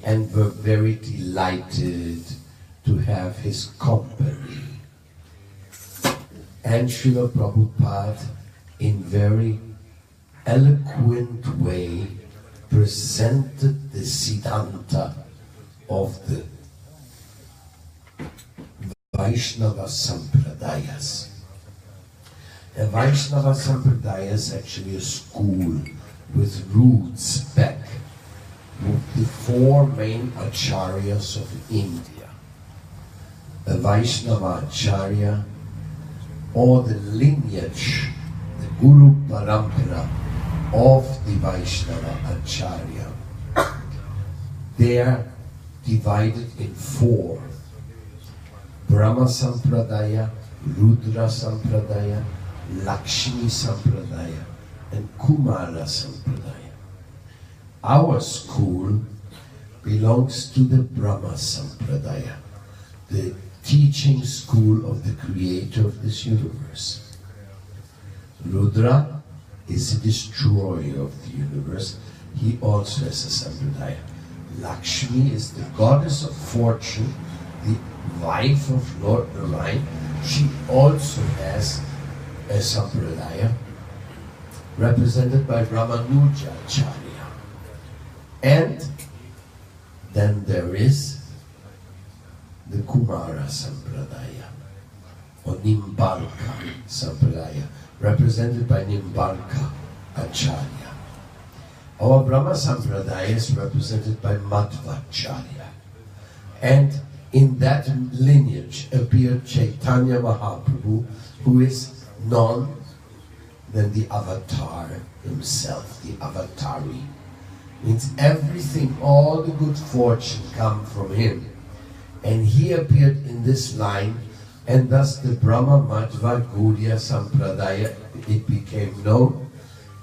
and were very delighted to have his company. And Srila Prabhupada, in very eloquent way, presented the Siddhanta of the Vaishnava Sampradayas. A Vaishnava Sampradaya is actually a school with roots back with the four main acharyas of India. A Vaishnava Acharya, or the lineage, the Guru Parampara of the Vaishnava Acharya. They are divided in four: Brahma Sampradaya, Rudra Sampradaya, Lakshmi Sampradaya, and Kumara Sampradaya. Our school belongs to the Brahma Sampradaya, the teaching school of the creator of this universe. Rudra is the destroyer of the universe. He also has a Sampradaya. Lakshmi is the goddess of fortune, the wife of Lord Narayan. She also has a Sampradaya represented by Ramanuja Acharya. And then there is the Kumara Sampradaya, or Nimbarka Sampradaya, represented by Nimbarka Acharya. Our Brahma Sampradaya is represented by Madhvacharya. And in that lineage appeared Chaitanya Mahaprabhu, who is none than the avatar himself, the avatari. Means everything, all the good fortune come from him. And he appeared in this line, and thus the Brahma Madhva Gaudiya Sampradaya, it became known,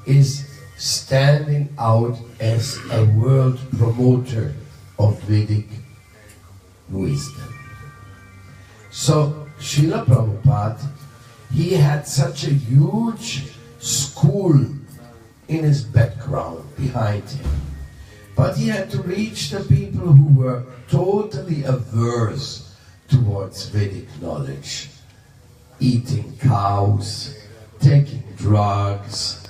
is standing out as a world promoter of Vedic wisdom. So Srila Prabhupada, he had such a huge school in his background behind him. But he had to reach the people who were totally averse towards Vedic knowledge. Eating cows, taking drugs,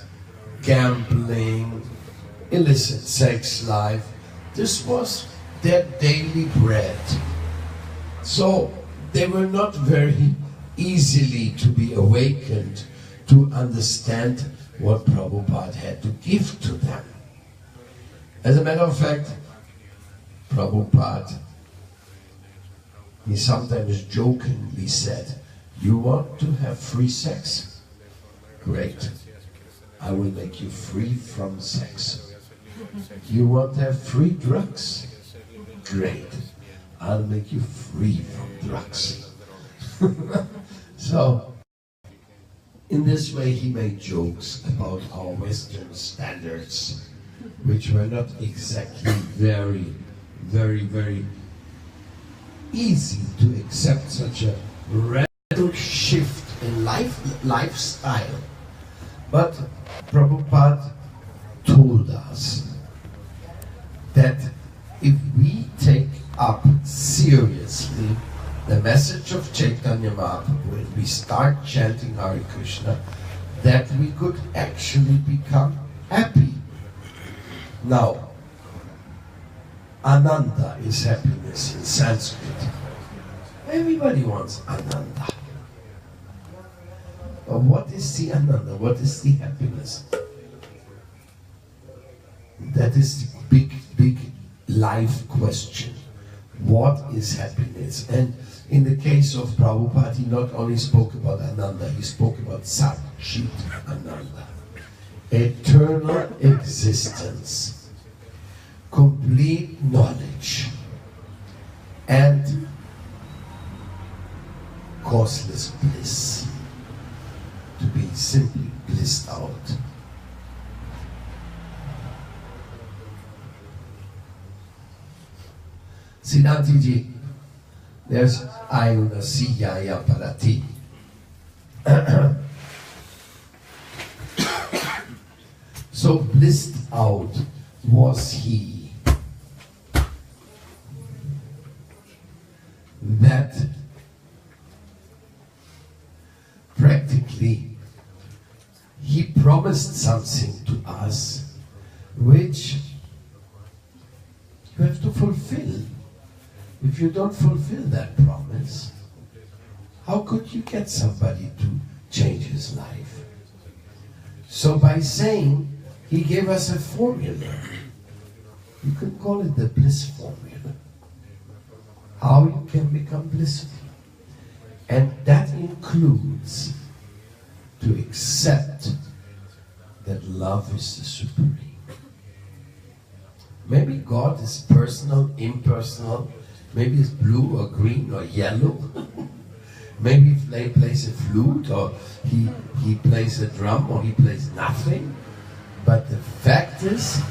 gambling, illicit sex life. This was their daily bread. So they were not very easily to be awakened to understand what Prabhupada had to give to them. As a matter of fact, Prabhupada, he sometimes jokingly said, "You want to have free sex? Great. I will make you free from sex. You want to have free drugs? Great. I'll make you free from drugs." So, in this way he made jokes about our Western standards, which were not exactly very easy to accept such a radical shift in lifestyle. But Prabhupada told us that if we take up seriously the message of Chaitanya Mahaprabhu and we start chanting Hare Krishna, that we could actually become happy. Now, Ananda is happiness in Sanskrit. Everybody wants Ananda. But what is the Ananda? What is the happiness? That is the big life question. What is happiness? And in the case of Prabhupada, he not only spoke about Ananda, he spoke about sat-cit-ananda. Eternal existence, complete knowledge, and causeless bliss. To be simply blissed out. Siddhanti ji, there's Ayuna Siyaya Parati. So blissed out was he that practically he promised something to us which you have to fulfill. If you don't fulfill that promise, how could you get somebody to change his life? So by saying, he gave us a formula. You can call it the bliss formula. How you can become blissful. And that includes to accept that love is the supreme. Maybe God is personal, impersonal. Maybe it's blue or green or yellow. Maybe he plays a flute, or he plays a drum, or he plays nothing. But the fact is,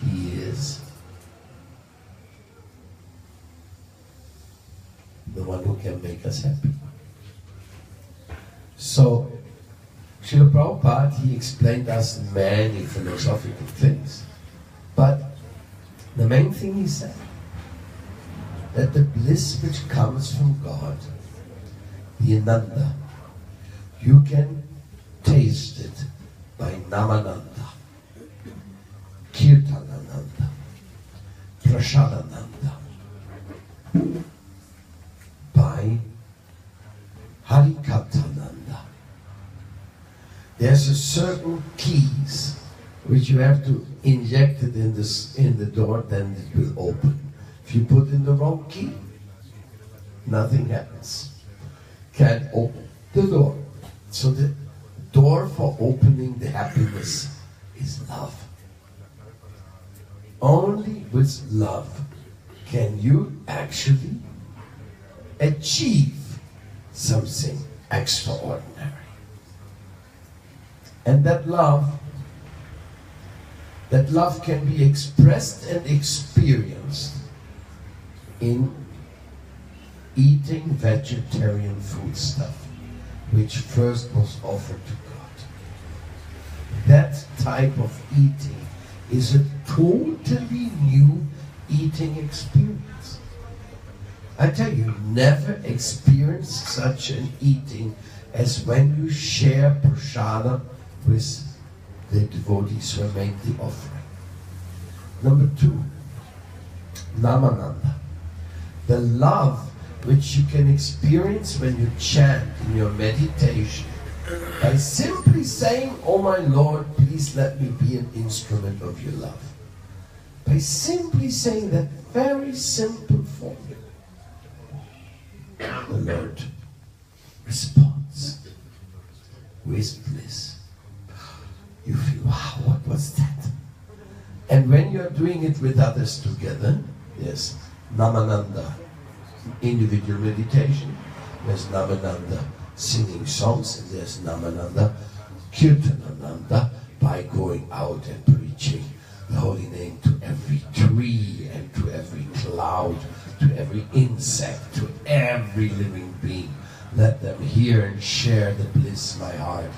he is the one who can make us happy. So, Srila Prabhupada, he explained us many philosophical things. But the main thing he said, that the bliss which comes from God, the ananda, you can taste it by nama-ananda, kirtan-ananda, prasadam-ananda, by harikatha-ananda. There's a certain keys which you have to inject it in the door, then it will open. If you put in the wrong key, nothing happens. Can't open the door. So the door for opening the happiness is love. Only with love can you actually achieve something extraordinary. And that love can be expressed and experienced in eating vegetarian foodstuff, which first was offered to God. That type of eating is a totally new eating experience. I tell you, never experienced such an eating as when you share prasadam with the devotees who made the offering. Number 2, nama-ananda. The love which you can experience when you chant in your meditation by simply saying, "Oh my Lord, please let me be an instrument of your love." By simply saying that very simple formula, the Lord responds with bliss. You feel, wow, what was that? And when you're doing it with others together, yes, nama-ananda, individual meditation, there's nama-ananda singing songs, and there's nama-ananda, kirtan-ananda, by going out and preaching the holy name to every tree and to every cloud, to every insect, to every living being. Let them hear and share the bliss, my heart.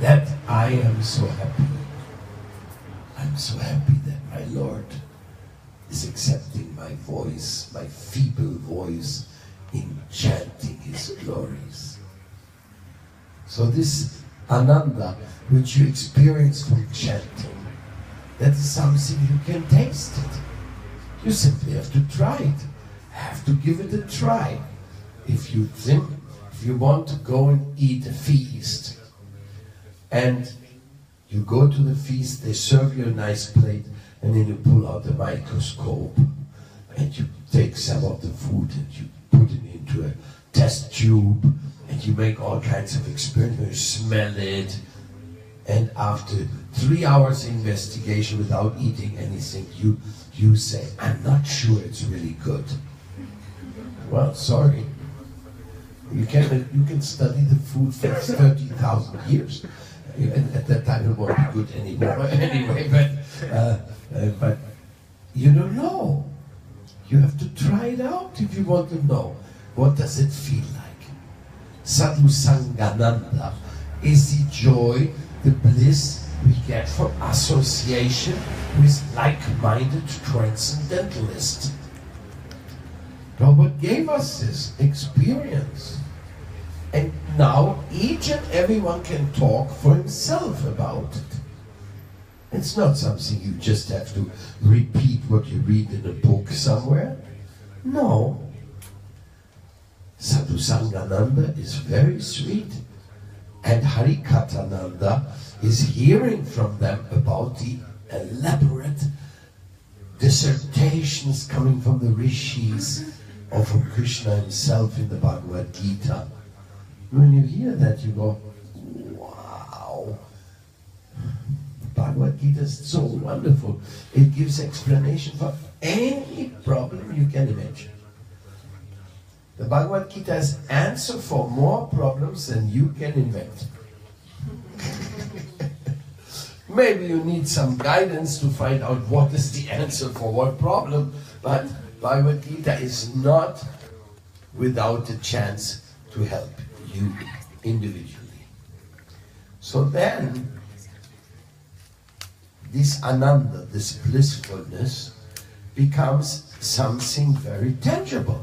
That I am so happy. I'm so happy that my Lord is accepting my voice, my feeble voice, in chanting His glories. So this ananda, which you experience from chanting, that is something you can taste it. You simply have to try it. Have to give it a try. If you want to go and eat a feast, and you go to the feast, they serve you a nice plate, and then you pull out the microscope, and you take some of the food and you put it into a test tube, and you make all kinds of experiments, you smell it, and after 3 hours investigation without eating anything, you say, "I'm not sure it's really good." Well, sorry. You can study the food for 30,000 years. And at that time it won't be good anymore anyway, but you don't know. You have to try it out if you want to know. What does it feel like? Sadhusangha-ananda is the joy, the bliss we get from association with like-minded transcendentalists. Prabhupada gave us this experience. And now each and everyone can talk for himself about it. It's not something you just have to repeat what you read in a book somewhere. No. Sadhusangha-ananda is very sweet. And harikatha-ananda is hearing from them about the elaborate dissertations coming from the rishis or from Krishna himself in the Bhagavad Gita. When you hear that, you go, wow. The Bhagavad Gita is so wonderful. It gives explanation for any problem you can imagine. The Bhagavad Gita has answer for more problems than you can invent. Maybe you need some guidance to find out what is the answer for what problem, but Bhagavad Gita is not without a chance to help you individually. So then, this ananda, this blissfulness, becomes something very tangible.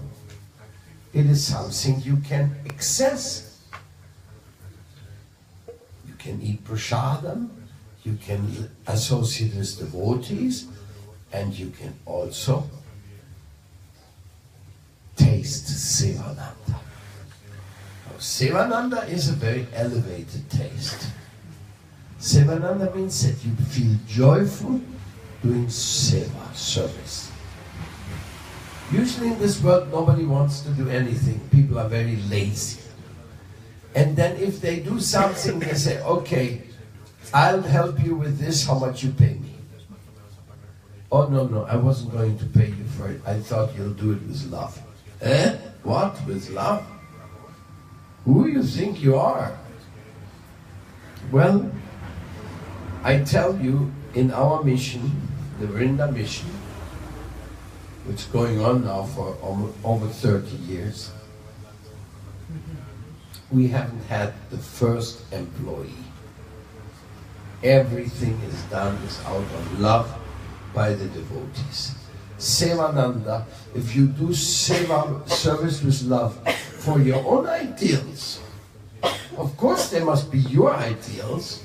It is something you can access. You can eat prasadam, you can associate with devotees, and you can also taste seva-ananda. Now, seva-ananda is a very elevated taste. Seva-ananda means that you feel joyful doing seva, service. Usually in this world, nobody wants to do anything. People are very lazy. And then if they do something, they say, okay, I'll help you with this, how much you pay me? Oh, no, I wasn't going to pay you for it. I thought you'll do it with love. Eh? What? With love? Who do you think you are? Well, I tell you, in our mission, the Vrinda mission, which is going on now for over 30 years, we haven't had the first employee. Everything is done out of love by the devotees. Seva-ananda, if you do seva, service with love for your own ideals, of course they must be your ideals.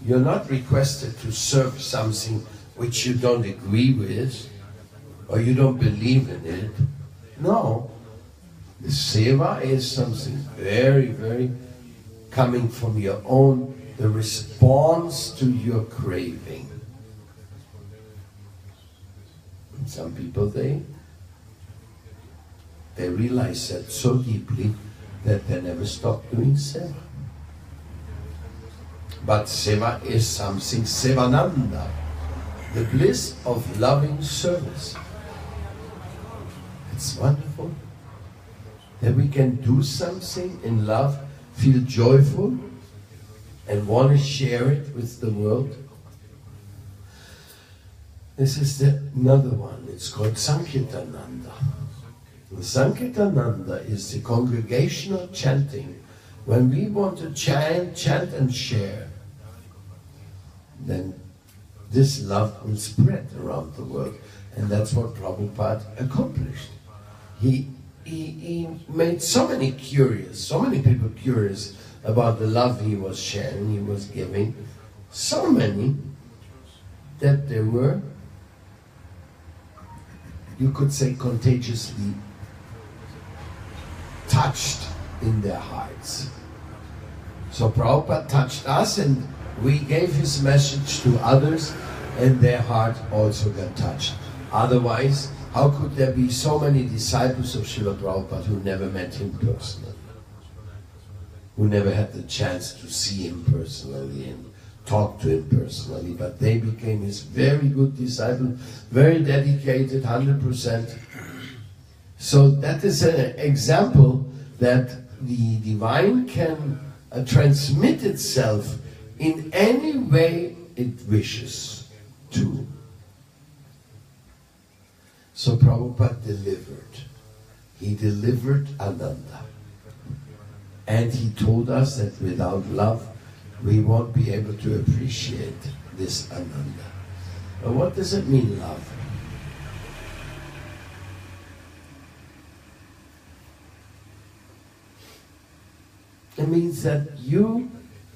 You're not requested to serve something which you don't agree with, or you don't believe in it. No. The seva is something very, very coming from your own, the response to your craving. And some people, they realize that so deeply that they never stop doing seva. But seva is something, seva-ananda, the bliss of loving service. It's wonderful that we can do something in love, feel joyful, and want to share it with the world. This is another one. It's called sat-cit-ananda. The sat-cit-ananda is the congregational chanting. When we want to chant and share, then this love will spread around the world. And that's what Prabhupada accomplished. He made so many people curious about the love he was sharing, he was giving. So many that they were, you could say, contagiously touched in their hearts. So Prabhupada touched us and we gave his message to others and their heart also got touched. Otherwise, how could there be so many disciples of Srila Prabhupada who never met him personally? Who never had the chance to see him personally and talk to him personally, but they became his very good disciples, very dedicated, 100%. So that is an example that the divine can transmit itself in any way it wishes to. So Prabhupada delivered. He delivered Ananda. And he told us that without love, we won't be able to appreciate this Ananda. But what does it mean, love? It means that you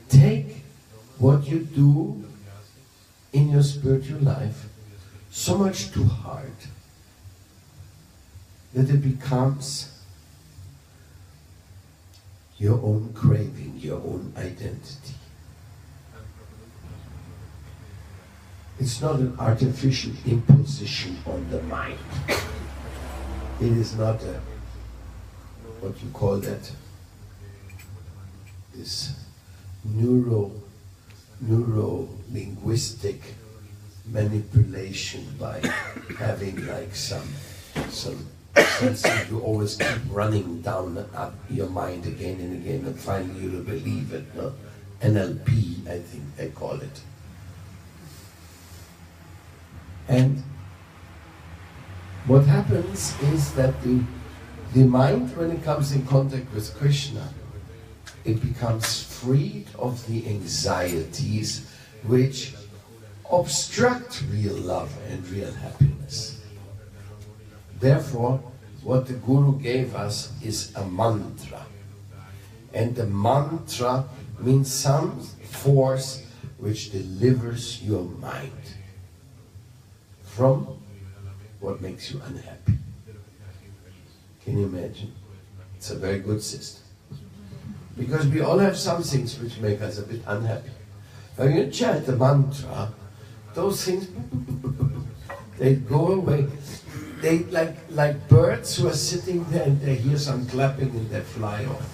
take what you do in your spiritual life so much to heart that it becomes your own craving, your own identity. It's not an artificial imposition on the mind. It is not a, what you call that, this neuro-linguistic manipulation by having like some something you always keep running down up your mind again and again, and finally you'll believe it. No? NLP, I think they call it. And what happens is that the mind, when it comes in contact with Krishna, it becomes freed of the anxieties which obstruct real love and real happiness. Therefore, what the Guru gave us is a mantra. And the mantra means some force which delivers your mind from what makes you unhappy. Can you imagine? It's a very good system. Because we all have some things which make us a bit unhappy. When you chant the mantra, those things, they go away. They like birds who are sitting there and they hear some clapping and they fly off.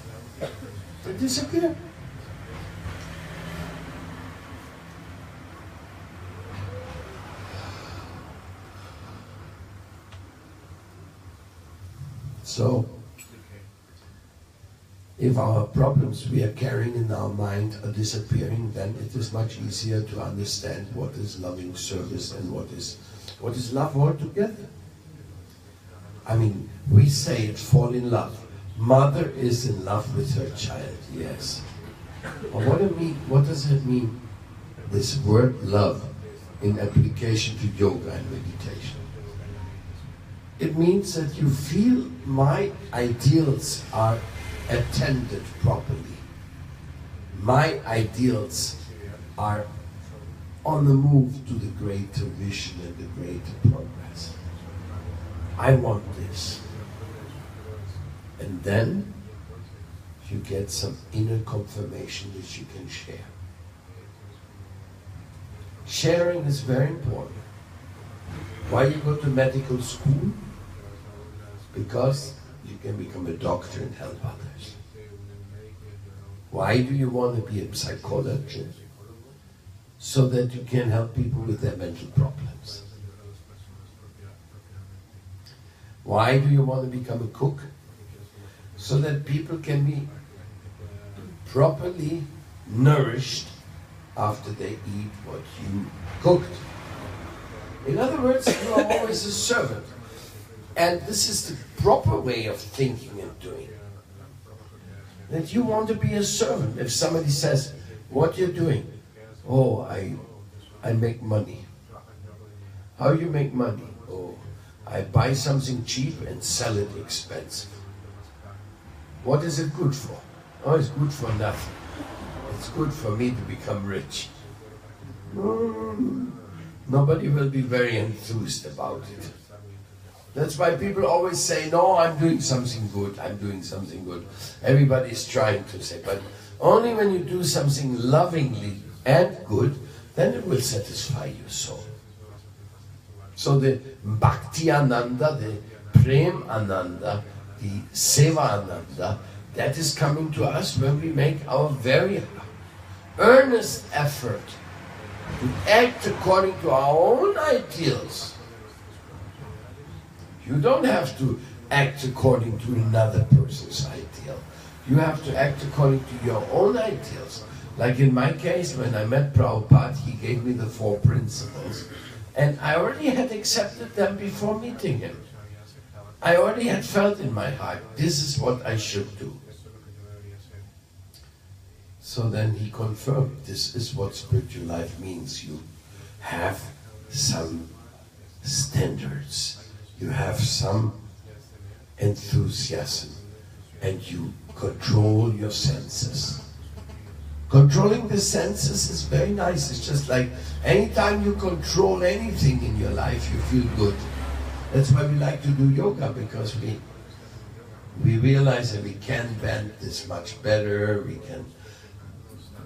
They disappear. So, if our problems we are carrying in our mind are disappearing, then it is much easier to understand what is loving service and what is love altogether. I mean, we say it, fall in love. Mother is in love with her child, yes. But what does it mean, this word love, in application to yoga and meditation? It means that you feel my ideals are attended properly. My ideals are on the move to the greater vision and the greater progress. I want this. And then you get some inner confirmation which you can share. Sharing is very important. Why you go to medical school? Because you can become a doctor and help others. Why do you want to be a psychologist? So that you can help people with their mental problems. Why do you want to become a cook? So that people can be properly nourished after they eat what you cooked. In other words, you are always a servant. And this is the proper way of thinking and doing. That you want to be a servant. If somebody says, what you're doing? Oh, I make money. How you make money? Oh, I buy something cheap and sell it expensive. What is it good for? Oh, it's good for nothing. It's good for me to become rich. Nobody will be very enthused about it. That's why people always say, no, I'm doing something good, I'm doing something good. Everybody is trying to say, but only when you do something lovingly and good, then it will satisfy your soul. So the bhakti-ananda, the prem-ananda, the seva-ananda, that is coming to us when we make our very earnest effort to act according to our own ideals. You don't have to act according to another person's ideal. You have to act according to your own ideals. Like in my case, when I met Prabhupada, he gave me the 4 principles. And I already had accepted them before meeting him. I already had felt in my heart, this is what I should do. So then he confirmed, this is what spiritual life means. You have some standards. You have some enthusiasm, and you control your senses. Controlling the senses is very nice. It's just like anytime you control anything in your life, you feel good. That's why we like to do yoga, because we realize that we can bend this much better, we can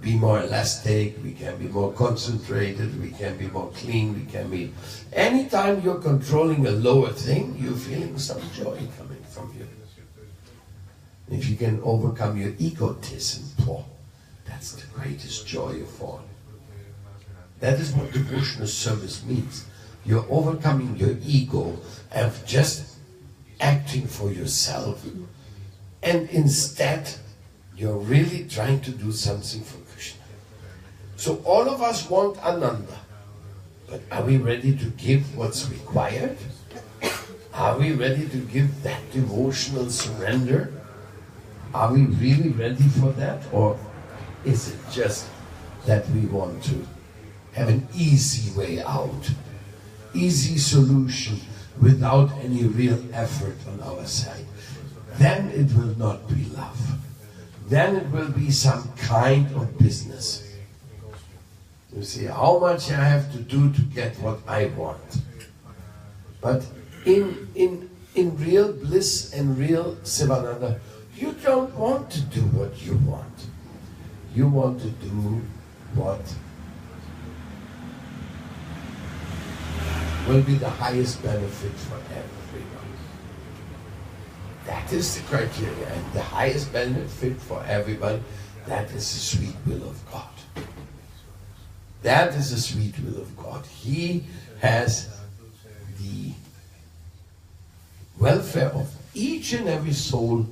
be more elastic, we can be more concentrated, we can be more clean, we can be... Anytime you're controlling a lower thing, you're feeling some joy coming from you. If you can overcome your egotism, that's the greatest joy of all. That is what devotional service means. You're overcoming your ego of just acting for yourself, and instead you're really trying to do something for Krishna. So all of us want Ananda, but are we ready to give what's required? Are we ready to give that devotional surrender? Are we really ready for that? Or is it just that we want to have an easy way out, easy solution without any real effort on our side? Then it will not be love. Then it will be some kind of business. You see, how much I have to do to get what I want. But in real bliss and real seva-ananda, you don't want to do what you want. You want to do what will be the highest benefit for everyone. That is the criteria, and the highest benefit for everyone, that is the sweet will of God. That is the sweet will of God. He has the welfare of each and every soul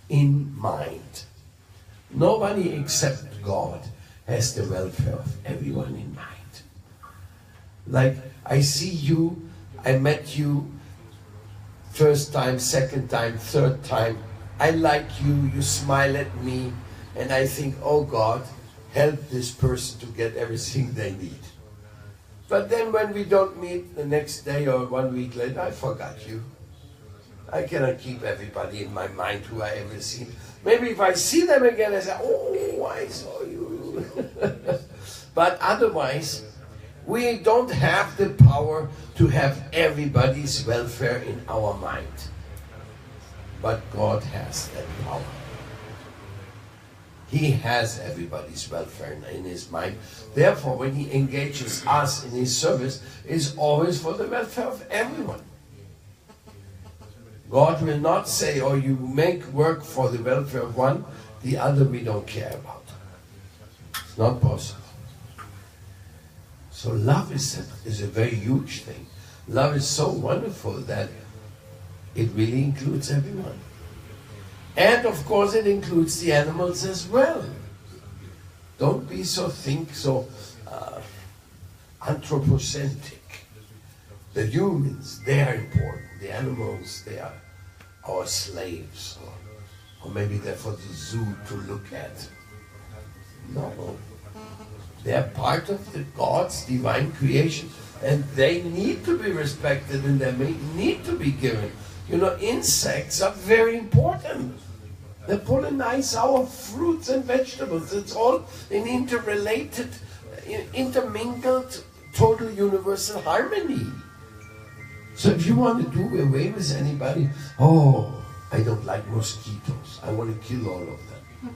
in mind. Nobody except God has the welfare of everyone in mind. Like, I see you, I met you first time, second time, third time. I like you, you smile at me, and I think, oh God, help this person to get everything they need. But then when we don't meet the next day or 1 week later, I forgot you. I cannot keep everybody in my mind who I ever seen. Maybe if I see them again, I say, oh, I saw you. But otherwise, we don't have the power to have everybody's welfare in our mind. But God has that power. He has everybody's welfare in His mind. Therefore, when He engages us in His service, it's always for the welfare of everyone. God will not say, oh, you make work for the welfare of one, the other we don't care about. It's not possible. So love is a very huge thing. Love is so wonderful that it really includes everyone. And of course it includes the animals as well. Don't be so anthropocentric. The humans, they are important. The animals, they are our slaves. Or maybe they're for the zoo to look at. No. They are part of the God's divine creation. And they need to be respected and they need to be given. You know, insects are very important. They pollinize our fruits and vegetables. It's all an interrelated, intermingled, total universal harmony. So if you want to do away with anybody, oh, I don't like mosquitoes. I want to kill all of them.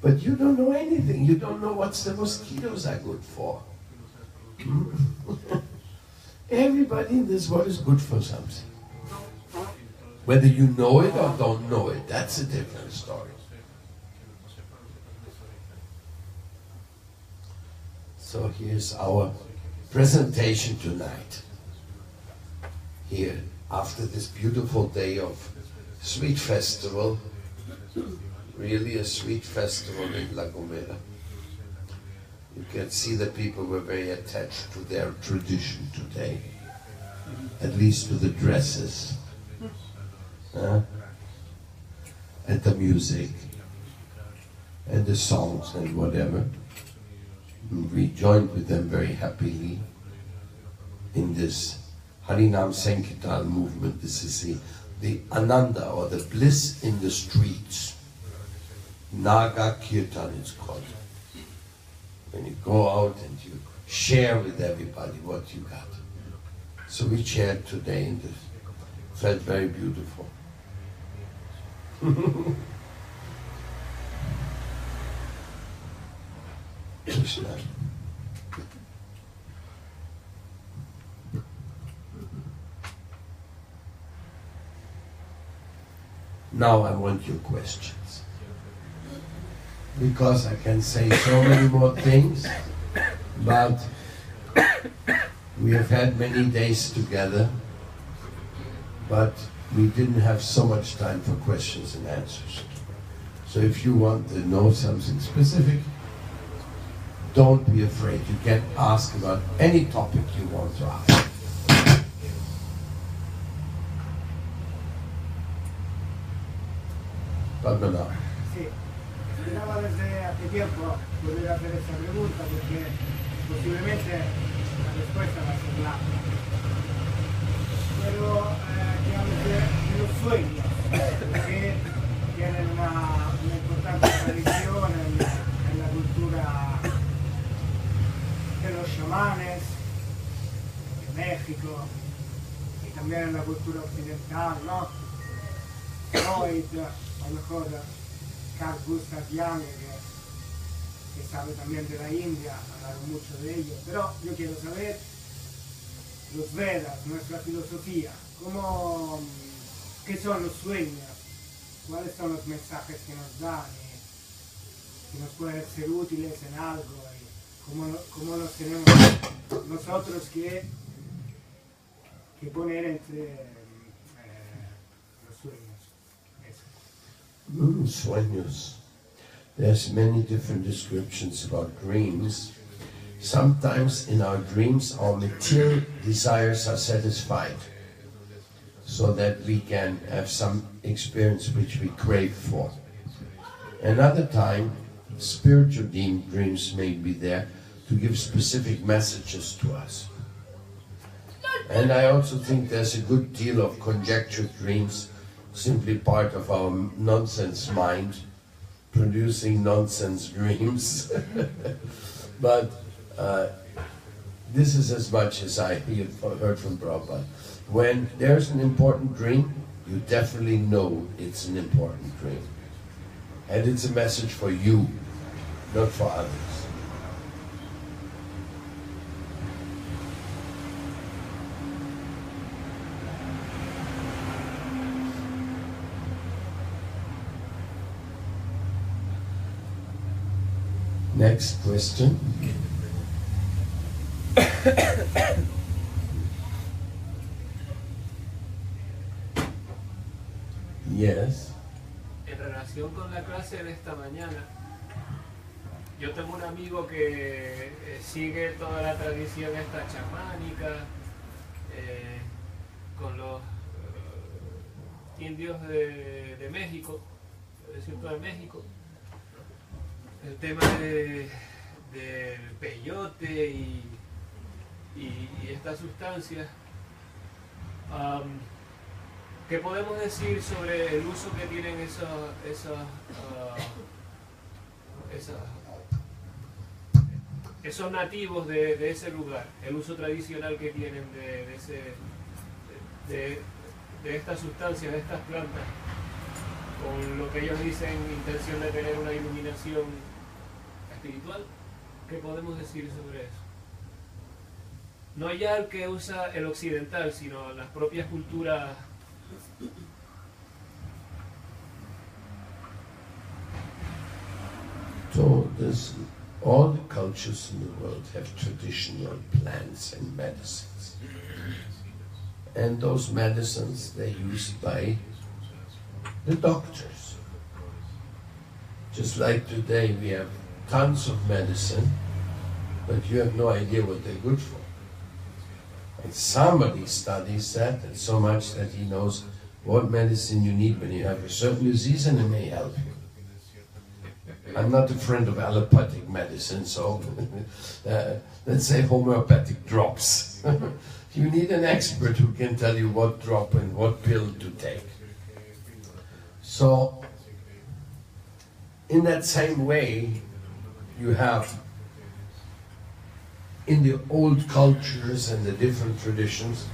But you don't know anything. You don't know what the mosquitoes are good for. Everybody in this world is good for something. Whether you know it or don't know it, that's a different story. So here's our presentation tonight. Here, after this beautiful day of sweet festival, really a sweet festival in La Gomera. You can see that people were very attached to their tradition today, at least to the dresses, and the music, and the songs and whatever. We joined with them very happily in this Harinam Sankirtan movement. This is the ananda or the bliss in the streets. Naga kirtan it's called. When you go out and you share with everybody what you got. So we shared today and it felt very beautiful. Krishna. Now I want your questions. Because I can say so many more things, but we have had many days together, but we didn't have so much time for questions and answers. So if you want to know something specific, don't be afraid. You can ask about any topic you want to ask. Padmanabh. Sí, esperaba desde hace tiempo volver a hacer esta pregunta porque posiblemente la respuesta va a ser la. Pero digamos de los sueños, que tienen una importante tradición en la cultura de los chamanes, de México y también en la cultura occidental, ¿no? Freud, a lo mejor Carl Gustav Jung, que sabe también de la India, hablaron mucho de ello, pero yo quiero saber los Vedas, nuestra filosofía, ¿qué son los sueños? ¿Cuáles son los mensajes que nos dan? Que nos pueden ser útiles en algo, y cómo nos tenemos nosotros que poner entre los sueños. Sueños. There's many different descriptions about dreams. Sometimes in our dreams our material desires are satisfied so that we can have some experience which we crave for. Another time, spiritual dreams may be there to give specific messages to us. And I also think there's a good deal of conjecture dreams, simply part of our nonsense mind, producing nonsense dreams. But this is as much as I heard from Prabhupada. When there's an important dream, you definitely know it's an important dream. And it's a message for you, not for others. Next question. Yes. En relación con la clase de esta mañana, yo tengo un amigo que sigue toda la tradición esta chamánica con los indios de México, del desierto de México. El tema del peyote y estas sustancias. ¿Qué podemos decir sobre el uso que tienen esos nativos de ese lugar? El uso tradicional que tienen de estas sustancias, de estas plantas, con lo que ellos dicen intención de tener una iluminación espiritual. ¿Qué podemos decir sobre eso? No ya el que usa el occidental, sino las propias culturas. So all the cultures in the world have traditional plants and medicines. And those medicines, they're used by the doctors. Just like today we have tons of medicine, but you have no idea what they're good for. And somebody studies that, and so much that he knows what medicine you need when you have a certain disease, and it may help you. I'm not a friend of allopathic medicine, so let's say homeopathic drops. You need an expert who can tell you what drop and what pill to take. So, in that same way, you have in the old cultures and the different traditions,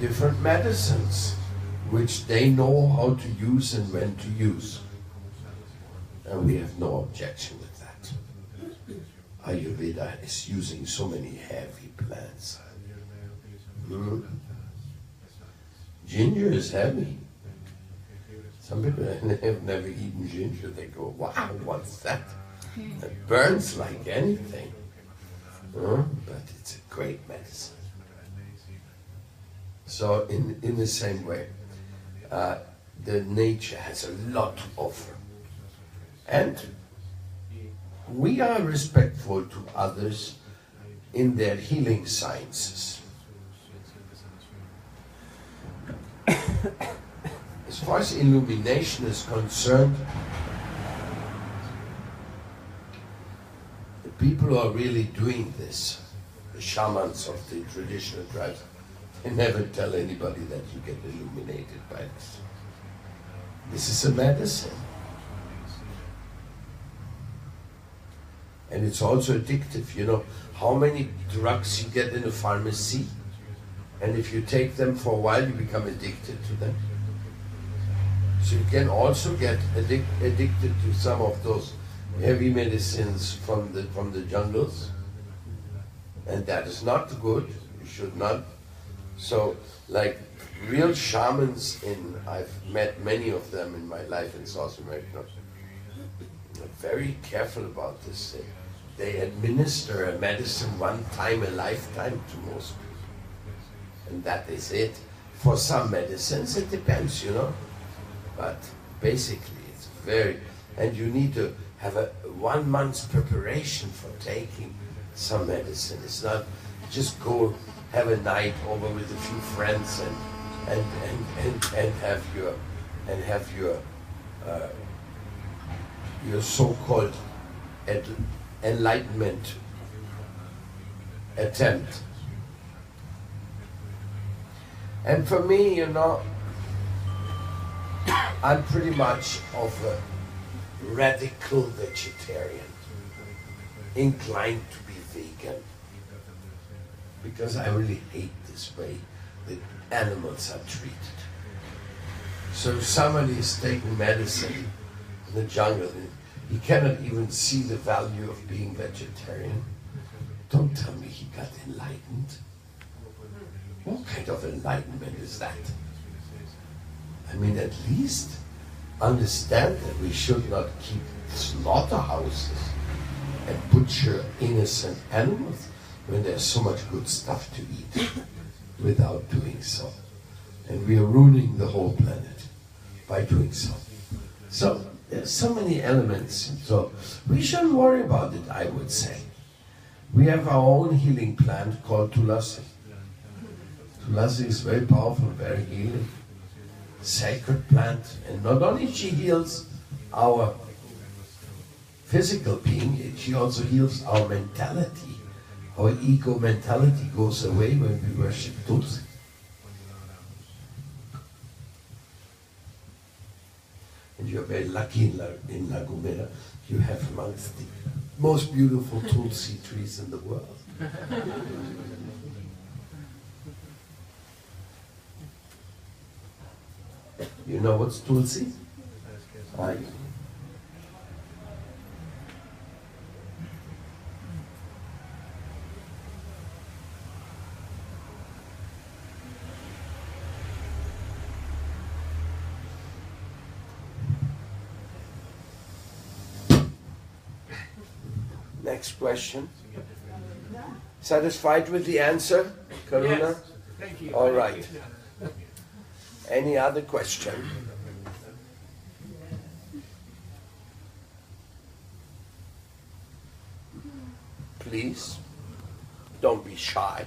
different medicines, which they know how to use and when to use. And we have no objection with that. Ayurveda is using so many heavy plants. Ginger is heavy. Some people have never eaten ginger. They go, wow, what's that? It burns like anything. But it's a great medicine. So in the same way, the nature has a lot to offer. And we are respectful to others in their healing sciences. As far as illumination is concerned, the people who are really doing this, the shamans of the traditional tribes, they never tell anybody that you get illuminated by this. This is a medicine. And it's also addictive. You know how many drugs you get in a pharmacy? And if you take them for a while, you become addicted to them. So you can also get addicted to some of those heavy medicines from the jungles. And that is not good. You should not. So, like real shamans I've met many of them in my life in South America. They're very careful about this thing. They administer a medicine one time a lifetime to most people. And that is it. For some medicines it depends, you know. But basically it's very, and you need to have a 1 month's preparation for taking some medicine. It's not just go have a night over with a few friends and have your so-called enlightenment attempt. And for me, you know, I'm pretty much of a radical vegetarian, inclined to be vegan, because I really hate this way that animals are treated. So if somebody is taking medicine in the jungle, he cannot even see the value of being vegetarian. Don't tell me he got enlightened. What kind of enlightenment is that? I mean, at least understand that we should not keep slaughterhouses and butcher innocent animals when there's so much good stuff to eat without doing so. And we are ruining the whole planet by doing so. So there's so many elements. So we shouldn't worry about it, I would say. We have our own healing plant called Tulasi. Tulasi is very powerful, very healing. Sacred plant, and not only she heals our physical being, she also heals our mentality. Our ego mentality goes away when we worship Tulsi. And you're very lucky in La Gomera. You have amongst the most beautiful Tulsi trees in the world. You know what's Tulsi? Right. Next question. Satisfied with the answer, Karuna? Yes. Thank you. All right. Any other question? Please, don't be shy.